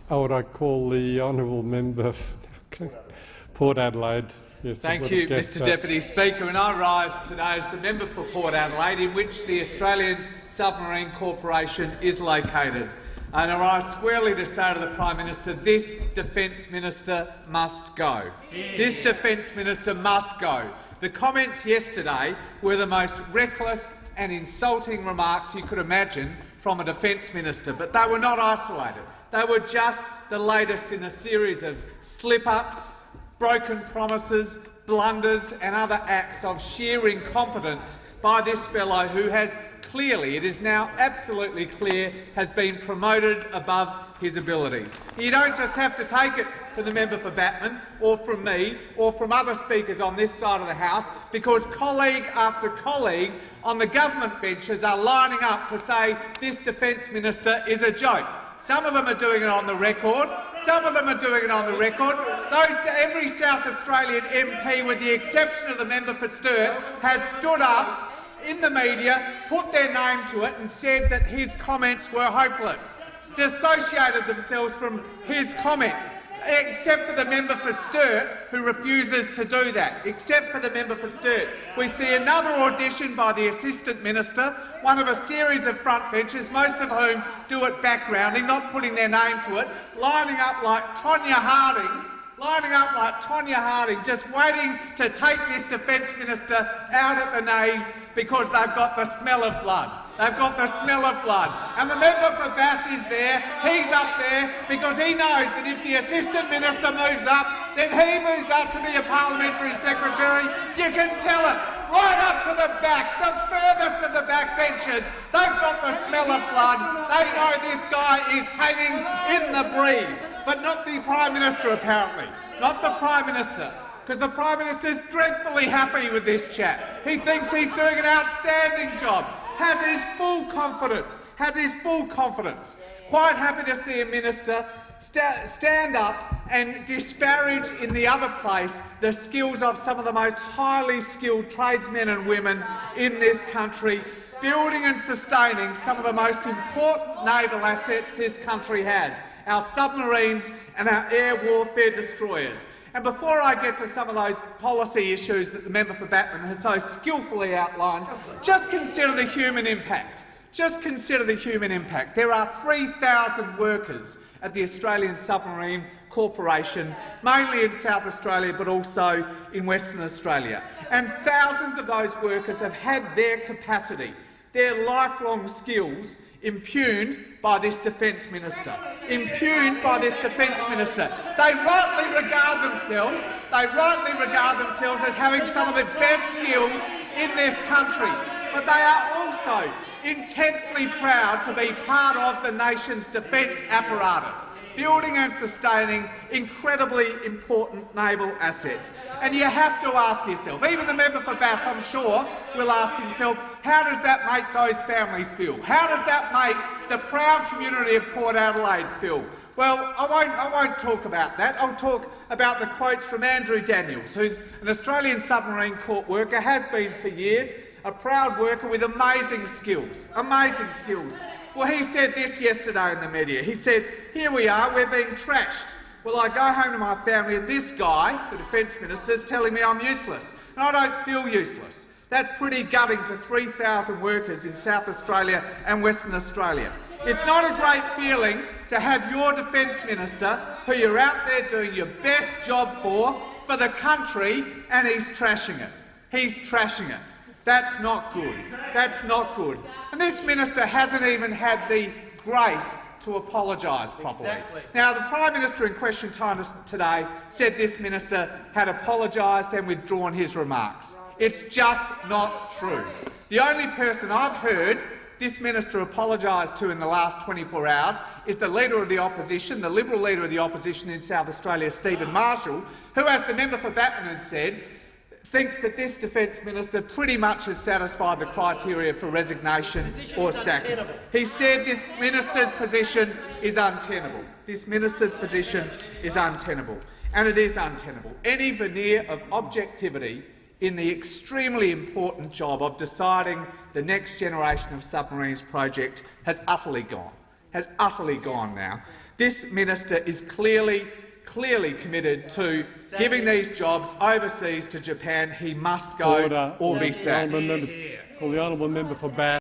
Would I call the honourable member for Port Adelaide? Yes, thank you, Mr Deputy Speaker. And I rise today as the member for Port Adelaide, in which the Australian Submarine Corporation is located. And I rise squarely to say to the Prime Minister, this Defence Minister must go. This Defence Minister must go. The comments yesterday were the most reckless and insulting remarks you could imagine from a Defence Minister, but they were not isolated. They were just the latest in a series of slip-ups, broken promises, blunders and other acts of sheer incompetence by this fellow who has clearly, it is now absolutely clear, has been promoted above his abilities. You don't just have to take it from the member for Batman or from me or from other speakers on this side of the House, because colleague after colleague on the government benches are lining up to say this Defence Minister is a joke. Some of them are doing it on the record. Some of them are doing it on the record. Every South Australian MP, with the exception of the member for Sturt, has stood up in the media, put their name to it and said that his comments were hopeless, dissociated themselves from his comments, except for the member for Sturt, who refuses to do that. Except for the member for Sturt. We see another audition by the Assistant Minister, one of a series of front benches, most of whom do it backgrounding, not putting their name to it, lining up like Tonya Harding, just waiting to take this Defence Minister out at the knees because they've got the smell of blood. They've got the smell of blood. And the member for Bass is there. He's up there because he knows that if the Assistant Minister moves up, then he moves up to be a Parliamentary Secretary. You can tell it. Right up to the back, the furthest of the back benches. They've got the smell of blood. They know this guy is hanging in the breeze. But not the Prime Minister, apparently. Not the Prime Minister. Because the Prime Minister is dreadfully happy with this chap. He thinks he's doing an outstanding job. Has his full confidence. Quite happy to see a minister stand up and disparage in the other place the skills of some of the most highly skilled tradesmen and women in this country, building and sustaining some of the most important naval assets this country has, our submarines and our air warfare destroyers. And before I get to some of those policy issues that the member for Batman has so skillfully outlined, just consider the human impact. Just consider the human impact. There are 3,000 workers at the Australian Submarine Corporation, mainly in South Australia but also in Western Australia. And thousands of those workers have had their capacity, their lifelong skills, impugned by this Defence Minister. Impugned by this Defence Minister. They rightly regard themselves as having some of the best skills in this country, but they are also intensely proud to be part of the nation's defence apparatus, building and sustaining incredibly important naval assets. And you have to ask yourself, even the member for Bass, I'm sure, will ask himself, how does that make those families feel? How does that make the proud community of Port Adelaide feel? Well, I won't talk about that. I'll talk about the quotes from Andrew Daniels, who's an Australian submarine court worker, has been for years, a proud worker with amazing skills. Amazing skills. Well, he said this yesterday in the media. He said, here we are, we're being trashed. Well, I go home to my family and this guy, the Defence Minister, is telling me I'm useless. And I don't feel useless. That's pretty gutting to 3,000 workers in South Australia and Western Australia. It's not a great feeling to have your Defence Minister, who you're out there doing your best job for the country, and he's trashing it. He's trashing it. That's not good. That's not good. And this minister hasn't even had the grace to apologise properly. Exactly. Now, the Prime Minister in question time today said this minister had apologised and withdrawn his remarks. It's just not true. The only person I've heard this minister apologise to in the last 24 hours is the Leader of the Opposition, the Liberal Leader of the Opposition in South Australia, Stephen Marshall, who, as the member for Batman had said, thinks that this Defence Minister pretty much has satisfied the criteria for resignation or sacking. He said this minister's position is untenable. This minister's position is untenable. And it is untenable. Any veneer of objectivity in the extremely important job of deciding the next generation of submarines project has utterly gone. has utterly gone now. This minister is clearly committed to giving these jobs overseas to Japan. He must go Order. or be sacked. The honourable member for Bath.